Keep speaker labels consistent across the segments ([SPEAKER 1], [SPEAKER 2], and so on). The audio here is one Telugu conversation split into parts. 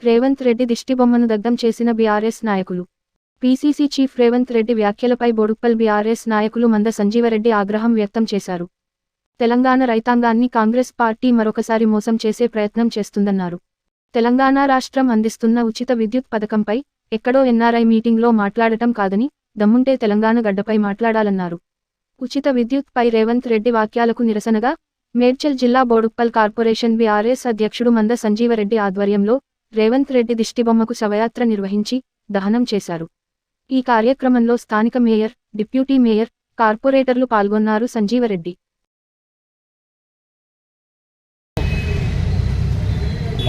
[SPEAKER 1] రేవంత్ రెడ్డి దిష్టిబొమ్మను దగ్ధం చేసిన బీఆర్ఎస్ నాయకులు. పీసీసీ చీఫ్ రేవంత్ రెడ్డి వ్యాఖ్యలపై బోడుప్పల్ బీఆర్ఎస్ నాయకులు మంద సంజీవరెడ్డి ఆగ్రహం వ్యక్తం చేశారు. తెలంగాణ రైతాంగాన్ని కాంగ్రెస్ పార్టీ మరొకసారి మోసం చేసే ప్రయత్నం చేస్తుందన్నారు. తెలంగాణ రాష్ట్రం అందిస్తున్న ఉచిత విద్యుత్ పథకంపై ఎక్కడో ఎన్ఆర్ఐ మీటింగ్లో మాట్లాడటం కాదని, దమ్ముంటే తెలంగాణ గడ్డపై మాట్లాడాలన్నారు. ఉచిత విద్యుత్ పై రేవంత్ రెడ్డి వాక్యాలకు నిరసనగా మేడ్చల్ జిల్లా బోడుప్పల్ కార్పొరేషన్ బీఆర్ఎస్ అధ్యక్షుడు మంద సంజీవరెడ్డి ఆధ్వర్యంలో రేవంత్ రెడ్డి దిష్టిబొమ్మకు శవయాత్ర నిర్వహించి దహనం చేశారు. ఈ కార్యక్రమంలో స్థానిక మేయర్, డిప్యూటీ మేయర్, కార్పొరేటర్లు పాల్గొన్నారు. సంజీవరెడ్డి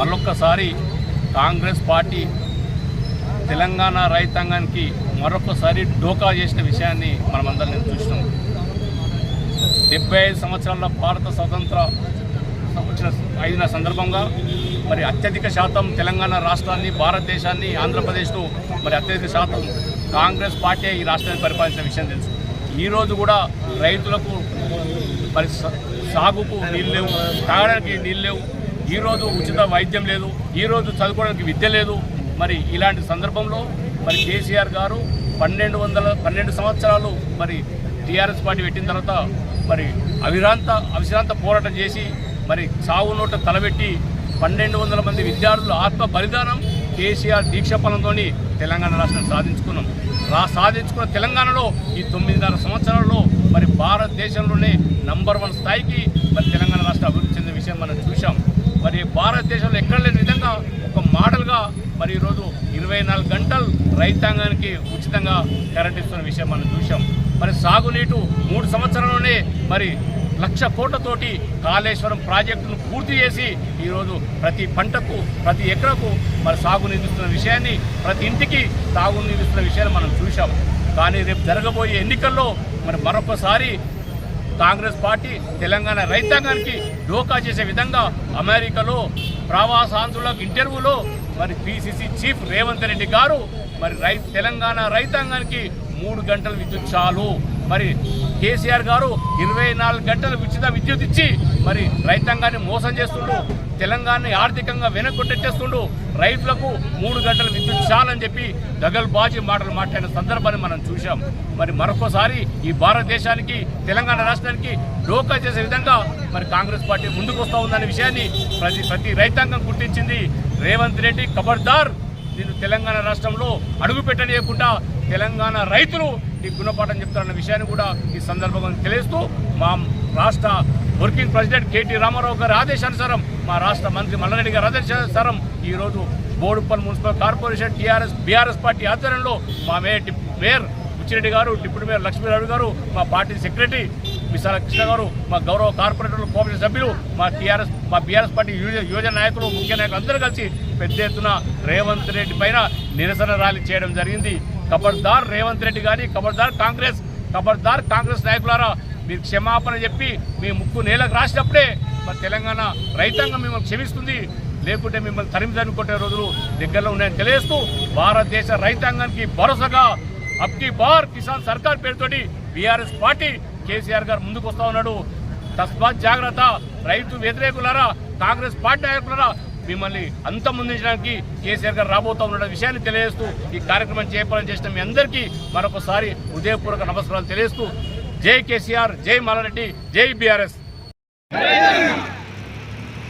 [SPEAKER 2] మరొకసారి కాంగ్రెస్ పార్టీ తెలంగాణ రైతాంగానికి మరొకసారి డోకా చేసిన విషయాన్ని మనమందరం చూసినాం. 75 సంవత్సరాల భారత స్వతంత్ర అయిన సందర్భంగా మరి అత్యధిక శాతం తెలంగాణ రాష్ట్రాన్ని, భారతదేశాన్ని, ఆంధ్రప్రదేశ్ను మరి అత్యధిక శాతం కాంగ్రెస్ పార్టీ ఈ రాష్ట్రాన్ని పరిపాలించిన విషయం తెలుసు. ఈరోజు కూడా రైతులకు మరి సాగుకు నీళ్ళు లేవు, తాగడానికి నీళ్ళు లేవు, ఈరోజు ఉచిత వైద్యం లేదు, ఈరోజు చదువుకోవడానికి విద్య లేదు. మరి ఇలాంటి సందర్భంలో మరి కేసీఆర్ గారు 12 సంవత్సరాలు మరి టీఆర్ఎస్ పార్టీ పెట్టిన తర్వాత మరి అవిశ్రాంత పోరాటం చేసి మరి సాగు నోట తలబెట్టి 1200 మంది విద్యార్థులు ఆత్మ బలిదానం కేసీఆర్ దీక్షఫలంతో తెలంగాణ రాష్ట్రాన్ని సాధించుకున్న తెలంగాణలో ఈ 9.5 సంవత్సరాల్లో మరి భారతదేశంలోనే నంబర్ 1 స్థాయికి మరి తెలంగాణ రాష్ట్రం అభివృద్ధి చెందిన విషయం మనం చూసాం. మరి భారతదేశంలో ఎక్కడ లేని విధంగా ఒక మోడల్గా మరి ఈరోజు 24 గంటలు రైతాంగానికి ఉచితంగా కరెంట్ ఇస్తున్న విషయం మనం చూసాం. మరి సాగునీటు 3 సంవత్సరాల్లోనే మరి 1,00,000 కోట్లతోటి కాళేశ్వరం ప్రాజెక్టును పూర్తి చేసి ఈరోజు ప్రతి పంటకు, ప్రతి ఎకరకు మరి సాగునీరుస్తున్న విషయాన్ని, ప్రతి ఇంటికి తాగునీరుస్తున్న విషయాన్ని మనం చూసాం. కానీ రేపు జరగబోయే ఎన్నికల్లో మరి మరొకసారి కాంగ్రెస్ పార్టీ తెలంగాణ రైతాంగానికి డోకా చేసే విధంగా అమెరికాలో ప్రవాసాంధ్రులకు ఇంటర్వ్యూలో మరి పీసీసీ చీఫ్ రేవంత్ రెడ్డి గారు మరి తెలంగాణ రైతాంగానికి 3 గంటల విద్యుత్ చాలు, మరి కేసీఆర్ గారు 24 గంటల ఉచిత విద్యుత్ ఇచ్చి మరి రైతాంగాన్ని మోసం చేస్తుండు, తెలంగాణని ఆర్థికంగా వెనక్కొట్టేస్తుండు, రైతులకు 3 గంటల విద్యుత్ చాలని చెప్పి దగల్బాజీ మాటలు మాట్లాడిన సందర్భాన్ని మనం చూసాం. మరి మరొకసారి ఈ భారతదేశానికి, తెలంగాణ రాష్ట్రానికి డోకా చేసే విధంగా మరి కాంగ్రెస్ పార్టీ ముందుకు వస్తూ ఉందనే విషయాన్ని ప్రతి రైతాంగం గుర్తించింది. రేవంత్ రెడ్డి ఖబర్దార్, నేను తెలంగాణ రాష్ట్రంలో అడుగు పెట్టనీయకుండా తెలంగాణ రైతులు ఈ గుణపాఠం చెప్తారన్న విషయాన్ని కూడా ఈ సందర్భంగా తెలియజేస్తూ, మా రాష్ట్ర వర్కింగ్ ప్రెసిడెంట్ కేటీ రామారావు గారి ఆదేశానుసారం, మా రాష్ట్ర మంత్రి మల్లారెడ్డి గారి ఆదేశానుసారం ఈరోజు Boduppal municipal corporation BRS party ఆధ్వర్యంలో మా మేయర్ బుచ్చిరెడ్డి గారు, డిప్యూటీ మేయర్ లక్ష్మీరావు గారు, మా పార్టీ సెక్రటరీ విశాల కృష్ణ గారు, మా గౌరవ కార్పొరేటర్లు, కోఆపరేటివ్ సభ్యులు, మా బీఆర్ఎస్ పార్టీ యువజన నాయకులు, ముఖ్య నాయకులు అందరూ కలిసి పెద్ద ఎత్తున రేవంత్ రెడ్డి పైన నిరసన ర్యాలీ చేయడం జరిగింది. ఖబర్దార్ రేవంత్ రెడ్డి గారి, ఖబర్దార్ కాంగ్రెస్ నాయకులారా, మీరు క్షమాపణ చెప్పి మీ ముక్కు నేలకు రాసినప్పుడే మరి తెలంగాణ రైతాంగం మిమ్మల్ని క్షమిస్తుంది, లేకుంటే మిమ్మల్ని తరిమి కొట్టే రోజులు దగ్గరలో ఉన్నాయని తెలియజేస్తూ, భారతదేశ రైతాంగానికి భరోసాగా అబ్కి బార్ కిసాన్ సర్కార్ పేరుతోటి బీఆర్ఎస్ పార్టీ కేసీఆర్ గారు ముందుకు వస్తూ ఉన్నాడు. తస్మాత్ జాగ్రత్త, రైతు వ్యతిరేకులారా, కాంగ్రెస్ పార్టీ నాయకులారా, మిమ్మల్ని అంతమొందించడానికి కేసీఆర్ గారు రాబోతూ ఉన్న విషయాన్ని తెలియజేస్తూ ఈ కార్యక్రమం చేపట్టడం చేసిన మీ అందరికీ మరొకసారి హృదయపూర్వక నమస్కారాలు తెలియజేస్తూ, జై కేసీఆర్, జై మల్లారెడ్డి, జై బీఆర్ఎస్.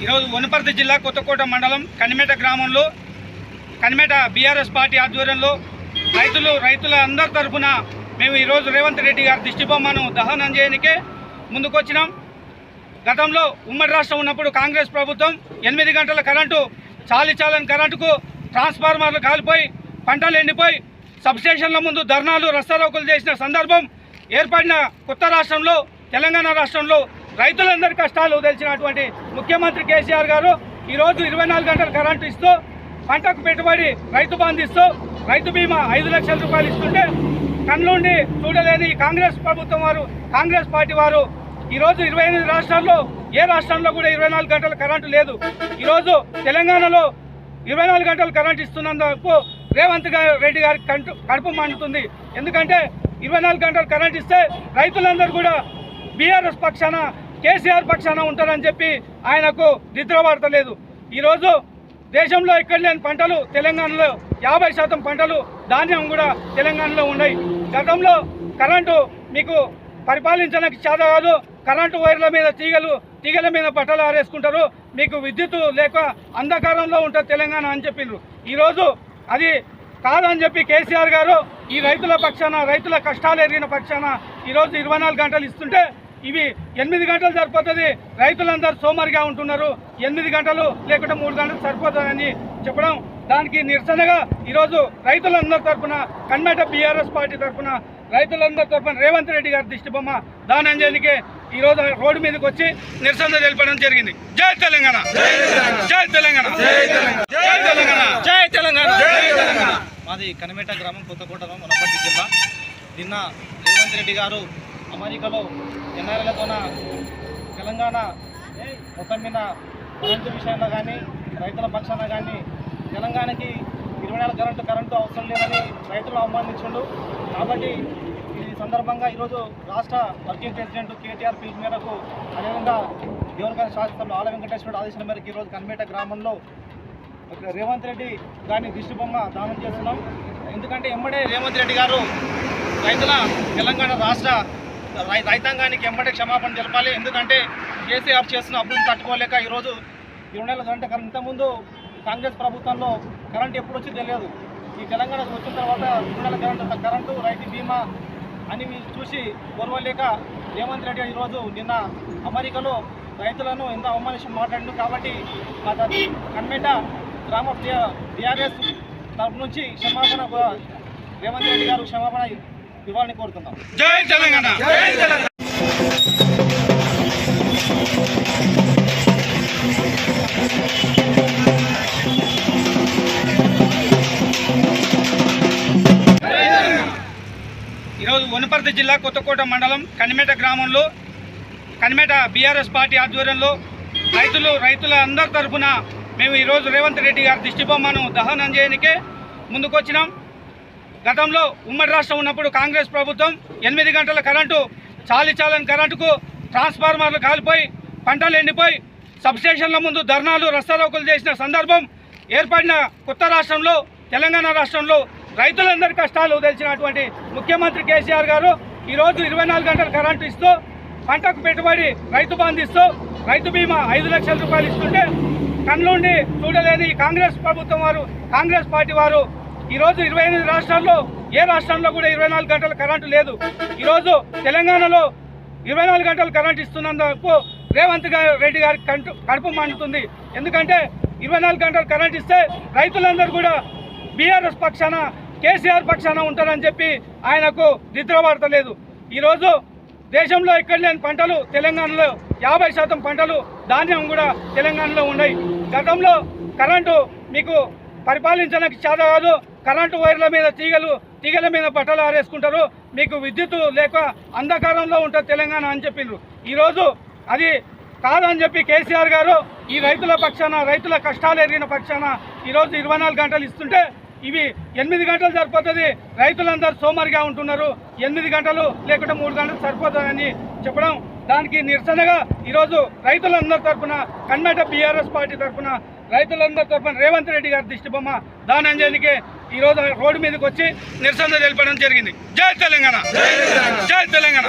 [SPEAKER 3] ఈరోజు వనపర్తి జిల్లా కొత్తకోట మండలం కనిమేట గ్రామంలో కనిమేట బీఆర్ఎస్ పార్టీ ఆధ్వర్యంలో రైతుల అందరి తరఫున మేము ఈరోజు రేవంత్ రెడ్డి గారి దిష్టిబొమ్మను దహనం చేయడానికే ముందుకొచ్చినాం. గతంలో ఉమ్మడి రాష్ట్రం ఉన్నప్పుడు కాంగ్రెస్ ప్రభుత్వం 8 గంటల కరెంటు, చాలని కరెంటుకు ట్రాన్స్ఫార్మర్లు కాలిపోయి, పంటలు ఎండిపోయి, సబ్స్టేషన్ల ముందు ధర్నాలు, రస్తారోకోలు చేసిన సందర్భం ఏర్పడిన కొత్త రాష్ట్రంలో, తెలంగాణ రాష్ట్రంలో రైతులందరి కష్టాలు తెలిసినటువంటి ముఖ్యమంత్రి కేసీఆర్ గారు ఈరోజు 24 గంటల కరెంటు ఇస్తూ, పంటకు పెట్టుబడి రైతు బంధు ఇస్తూ, రైతు బీమా 5 లక్షల రూపాయలు ఇస్తుంటే కళ్ళుండి చూడలేని కాంగ్రెస్ ప్రభుత్వం వారు, కాంగ్రెస్ పార్టీ వారు ఈరోజు 28 రాష్ట్రాల్లో ఏ రాష్ట్రంలో కూడా 24 గంటల కరెంటు లేదు. ఈరోజు తెలంగాణలో 24 గంటలు కరెంటు ఇస్తున్నందుకు రేవంత్ రెడ్డి గారికి కడుపు మండుతుంది. ఎందుకంటే 24 గంటలు కరెంట్ ఇస్తే రైతులందరూ కూడా బీఆర్ఎస్ పక్షాన, కేసీఆర్ పక్షాన ఉంటారని చెప్పి ఆయనకు నిద్ర పడతలేదు. ఈరోజు దేశంలో ఎక్కడ లేని పంటలు తెలంగాణలో 50% పంటలు ధాన్యం కూడా తెలంగాణలో ఉన్నాయి. గతంలో కరెంటు మీకు పరిపాలించడానికి చేత కాదు, కరెంటు వైర్ల మీద తీగల మీద బట్టలు ఆరేసుకుంటారు, మీకు విద్యుత్ లేక అంధకారంలో ఉంటుంది తెలంగాణ అని చెప్పిండ్రు. ఈరోజు అది కాదని చెప్పి కేసీఆర్ గారు ఈ రైతుల పక్షాన, రైతుల కష్టాలు ఎరిగిన పక్షాన ఈరోజు 24 గంటలు ఇస్తుంటే ఇవి 8 గంటలు సరిపోతుంది, రైతులందరూ సోమరిగా ఉంటున్నారు, 8 గంటలు లేకుంటే 3 గంటలు సరిపోతుందని చెప్పడం, దానికి నిరసనగా ఈరోజు రైతులందరి తరఫున కన్మేట బీఆర్ఎస్ పార్టీ తరఫున రైతులందరి తరఫున రేవంత్ రెడ్డి గారి దిష్టిబొమ్మ దానంజలికి ఈరోజు రోడ్డు మీదకి వచ్చి నిరసన తెలపడం జరిగింది. జై తెలంగాణ, జై తెలంగాణ, జై తెలంగాణ, జై తెలంగాణ, జై తెలంగాణ.
[SPEAKER 4] మాది కనిమేట గ్రామం, కొత్తకోట, వనపర్తి జిల్లా. నిన్న రేవంత్ రెడ్డి గారు అమెరికాలో ఎన్ఆర్ఎలతోన తెలంగాణ మొత్తం మీద కరెంటు విషయంలో కానీ రైతుల పక్షాన కానీ తెలంగాణకి 24 కరెంటు అవసరం లేదని రైతులు అవమానించిండు. కాబట్టి ఈ సందర్భంగా ఈరోజు రాష్ట్ర వర్కింగ్ ప్రెసిడెంట్ కేటీఆర్ పిలుపు మేరకు, అదేవిధంగా దేవరకాని శాసనసభ్యులు ఆల వెంకటేశ్వరుడు ఆదేశాల మేరకు ఈరోజు కనిమేట గ్రామంలో రేవంత్ రెడ్డి గారిని దిష్టిబొమ్మ దానం చేస్తున్నాం. ఎందుకంటే ఎమ్మడే రేవంత్ రెడ్డి గారు తెలంగాణ రాష్ట్ర రైతాంగానికి ఎమ్మడే క్షమాపణ జరపాలి. ఎందుకంటే కేసీఆర్ చేస్తున్న అభివృద్ధి తట్టుకోలేక ఈరోజు 24 గంటల కరెంట్, ఇంతకుముందు కాంగ్రెస్ ప్రభుత్వంలో కరెంట్ ఎప్పుడు వచ్చి తెలియదు. ఈ తెలంగాణకు వచ్చిన తర్వాత 24 గంటల కరెంటు, రైతు బీమా అని చూసి ఓర్వలేక రేవంత్ రెడ్డి ఈరోజు నిన్న అమెరికాలో రైతులను ఎంత అవమానించి మాట్లాడిండు. కాబట్టి మా కన్మేట గ్రామ బీఆర్ఎస్ తరఫు నుంచి క్షమాపణ, రేవంత్ రెడ్డి గారు క్షమాపణ ఇవ్వాలని కోరుతున్నాం.
[SPEAKER 3] జై తెలంగాణ, జై తెలంగాణ. ఈరోజు వనపర్తి జిల్లా కొత్తకోట మండలం కనిమేట గ్రామంలో కనిమేట బీఆర్ఎస్ పార్టీ ఆధ్వర్యంలో రైతుల అందరి తరఫున మేము ఈరోజు రేవంత్ రెడ్డి గారి దిష్టిబొమ్మను దహనం చేయడానికే ముందుకొచ్చినాం. గతంలో ఉమ్మడి రాష్ట్రం ఉన్నప్పుడు కాంగ్రెస్ ప్రభుత్వం 8 గంటల కరెంటు, చాలని కరెంటుకు ట్రాన్స్ఫార్మర్లు కాలిపోయి పంటలు ఎండిపోయి సబ్స్టేషన్ల ముందు ధర్నాలు, రస్తారోకోలు చేసిన సందర్భం ఏర్పడిన కొత్త రాష్ట్రంలో, తెలంగాణ రాష్ట్రంలో రైతులందరి కష్టాలు తెలిసినటువంటి ముఖ్యమంత్రి కేసీఆర్ గారు ఈరోజు 24 గంటల కరెంటు ఇస్తూ, పంటకు పెట్టుబడి రైతు బంధు ఇస్తూ, రైతు బీమా 5 లక్షల రూపాయలు ఇస్తుంటే కళ్ళుండి చూడలేని కాంగ్రెస్ ప్రభుత్వం వారు, కాంగ్రెస్ పార్టీ వారు ఈరోజు 28 రాష్ట్రాల్లో ఏ రాష్ట్రంలో కూడా 24 గంటల కరెంటు లేదు. ఈరోజు తెలంగాణలో 24 గంటలు కరెంటు ఇస్తున్నందుకు రేవంత్ రెడ్డి గారికి కడుపు మండుతుంది. ఎందుకంటే 24 గంటలు కరెంట్ ఇస్తే రైతులందరూ కూడా బీఆర్ఎస్ పక్షాన, కేసీఆర్ పక్షాన ఉంటారని చెప్పి ఆయనకు నిద్రపడతలేదు. ఈరోజు దేశంలో ఎక్కడ లేని పంటలు తెలంగాణలో 50% పంటలు ధాన్యం కూడా తెలంగాణలో ఉన్నాయి. గతంలో కరెంటు మీకు పరిపాలించడానికి చేత కాదు, కరెంటు వైర్ల మీద తీగల మీద బట్టలు ఆరేసుకుంటారు, మీకు విద్యుత్ లేక అంధకారంలో ఉంటుంది తెలంగాణ అని చెప్పిండ్రు. ఈరోజు అది కాదని చెప్పి కేసీఆర్ గారు ఈ రైతుల పక్షాన, రైతుల కష్టాలు ఎరిగిన పక్షాన ఈరోజు 24 గంటలు ఇస్తుంటే ఇవి 8 గంటలు సరిపోతుంది, రైతులందరూ సోమరిగా ఉంటున్నారు, 8 గంటలు లేకుంటే 3 గంటలు సరిపోతుందని చెప్పడం, దానికి నిరసనగా ఈరోజు రైతులందరి తరఫున కన్మేట బీఆర్ఎస్ పార్టీ తరఫున రైతులందరి తరఫున రేవంత్ రెడ్డి గారి దిష్టిబొమ్మ దానంజలికి ఈరోజు రోడ్డు మీదకి వచ్చి నిరసన తెలపడం జరిగింది. జై తెలంగాణ, జై తెలంగాణ.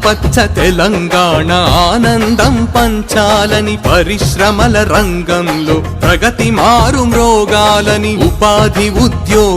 [SPEAKER 5] పచ్చ తెలంగాణ ఆనందం పంచాలని పరిశ్రమల రంగంలో ప్రగతి మారు మ్రోగాలని ఉపాధి ఉద్యోగ